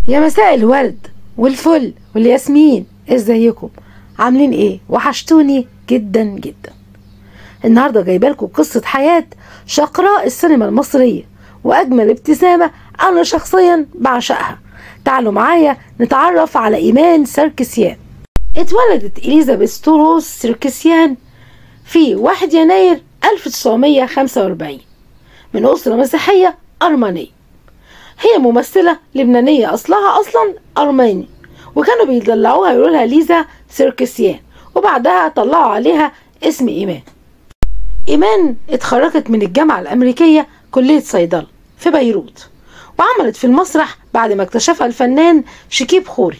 يا مساء الورد والفل والياسمين، ازيكم؟ عاملين ايه؟ وحشتوني جدا جدا. النهارده جايبالكم قصة حياة شقراء السينما المصرية واجمل ابتسامة انا شخصيا بعشقها. تعالوا معايا نتعرف على ايمان سركسيان. اتولدت اليزابيث توروس سركسيان في 1 يناير 1945 من أسرة مسيحية أرمنية. هي ممثلة لبنانية أصلها أصلا أرماني، وكانوا بيدلعوها يقولوا لها ليزا سركسيان، وبعدها طلعوا عليها اسم إيمان. إيمان اتخرجت من الجامعة الأمريكية كلية صيدلة في بيروت، وعملت في المسرح بعد ما اكتشفها الفنان شكيب خوري،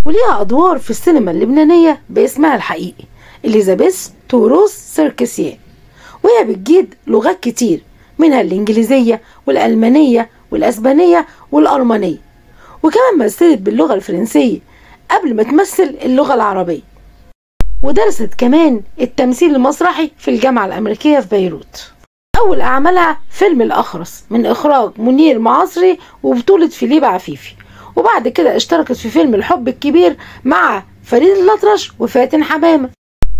وليها أدوار في السينما اللبنانية باسمها الحقيقي إليزابيث توروس سركسيان. وهي بتجيد لغات كتير، منها الإنجليزية والألمانية والأسبانية والأرمنية، وكمان مثلت باللغة الفرنسية قبل ما تمثل اللغة العربية، ودرست كمان التمثيل المسرحي في الجامعة الأمريكية في بيروت. أول أعمالها فيلم الأخرس من إخراج منير معصري وبطولة فيليب عفيفي، وبعد كده اشتركت في فيلم الحب الكبير مع فريد الأطرش وفاتن حمامة،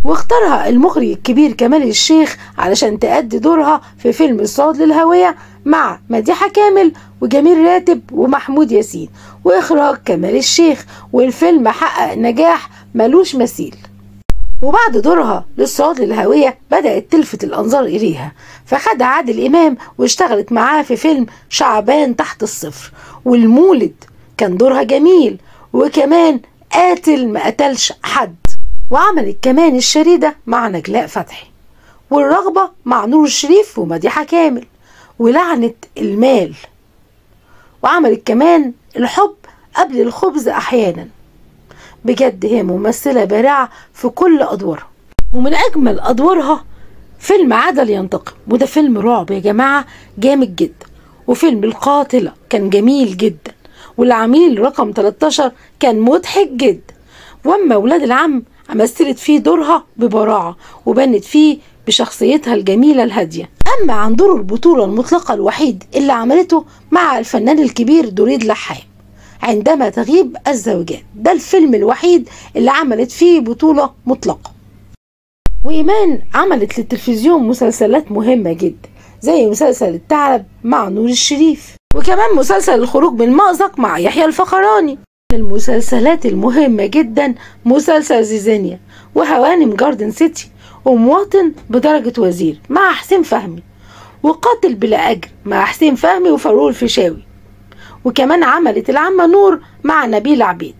واختارها المخرج الكبير كمال الشيخ علشان تأدي دورها في فيلم الصعود للهوية مع مديحة كامل وجميل راتب ومحمود ياسين، وإخراج كمال الشيخ، والفيلم حقق نجاح ملوش مثيل. وبعد دورها للصعود للهوية بدأت تلفت الأنظار إليها، فخدها عادل إمام واشتغلت معاه في فيلم شعبان تحت الصفر والمولد. كان دورها جميل، وكمان قاتل ما قتلش حد. وعملت كمان الشريدة مع نجلاء فتحي، والرغبة مع نور الشريف ومديحة كامل، ولعنة المال. وعملت كمان الحب قبل الخبز أحيانا. بجد هي ممثلة بارعة في كل أدوارها، ومن أجمل أدوارها فيلم عدل ينتقم، وده فيلم رعب يا جماعة جامد جدا. وفيلم القاتلة كان جميل جدا، والعميل رقم 13 كان مضحك جدا. واما ولاد العم مثلت فيه دورها ببراعة، وبنت فيه بشخصيتها الجميلة الهادية. أما عن دور البطولة المطلقة الوحيد اللي عملته مع الفنان الكبير دريد لحام عندما تغيب الزوجات، ده الفيلم الوحيد اللي عملت فيه بطولة مطلقة. وإيمان عملت للتلفزيون مسلسلات مهمة جدا زي مسلسل الثعلب مع نور الشريف، وكمان مسلسل الخروج من المأزق مع يحيى الفخراني. المسلسلات المهمة جدا مسلسل زيزانيا، وهوانم جاردن سيتي، ومواطن بدرجة وزير مع حسين فهمي، وقاتل بلا أجر مع حسين فهمي وفاروق الفيشاوي، وكمان عملت العمة نور مع نبيل عبيد.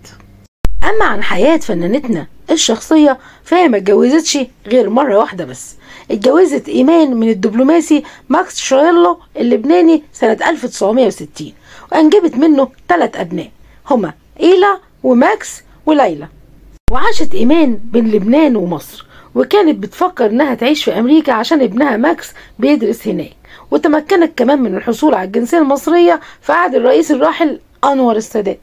أما عن حياة فنانتنا الشخصية فهي ما اتجوزتش غير مرة واحدة بس. اتجوزت إيمان من الدبلوماسي ماكس شايلو اللبناني سنة 1960، وأنجبت منه 3 أبناء هما إيلا وماكس وليلى. وعاشت إيمان بين لبنان ومصر، وكانت بتفكر إنها تعيش في أمريكا عشان ابنها ماكس بيدرس هناك، وتمكنت كمان من الحصول على الجنسية المصرية في عهد الرئيس الراحل أنور السادات.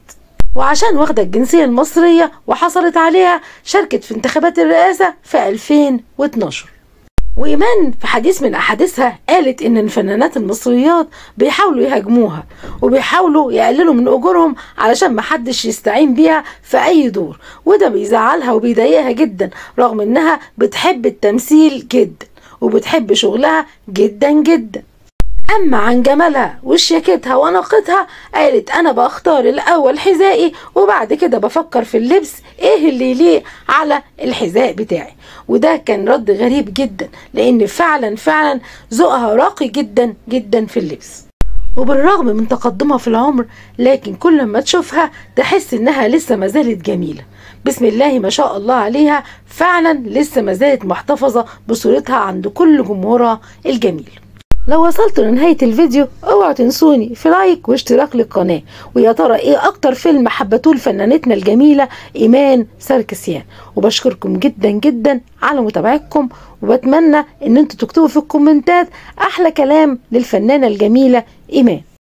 وعشان واخدة الجنسية المصرية وحصلت عليها، شاركت في انتخابات الرئاسة في 2012. وإيمان في حديث من أحاديثها قالت إن الفنانات المصريات بيحاولوا يهاجموها، وبيحاولوا يقللوا من أجورهم علشان محدش يستعين بيها في أي دور، وده بيزعلها وبيضايقها جدا، رغم إنها بتحب التمثيل جدا وبتحب شغلها جدا جدا. أما عن جمالها وشياكتها ونقتها، قالت أنا بختار الأول حذائي وبعد كده بفكر في اللبس إيه اللي يليق على الحذاء بتاعي. وده كان رد غريب جدا، لأن فعلا ذوقها راقي جدا جدا في اللبس. وبالرغم من تقدمها في العمر، لكن كل ما تشوفها تحس إنها لسه ما زالت جميلة. بسم الله ما شاء الله عليها، فعلا لسه ما زالت محتفظة بصورتها عند كل جمهورها الجميل. لو وصلتوا لنهاية الفيديو اوعوا تنسوني في لايك واشتراك للقناة. ويا ترى ايه اكتر فيلم حبتوه لفنانتنا الجميلة ايمان سركسيان؟ وبشكركم جدا جدا على متابعتكم، وبتمنى ان انتوا تكتبوا في الكومنتات احلى كلام للفنانة الجميلة ايمان.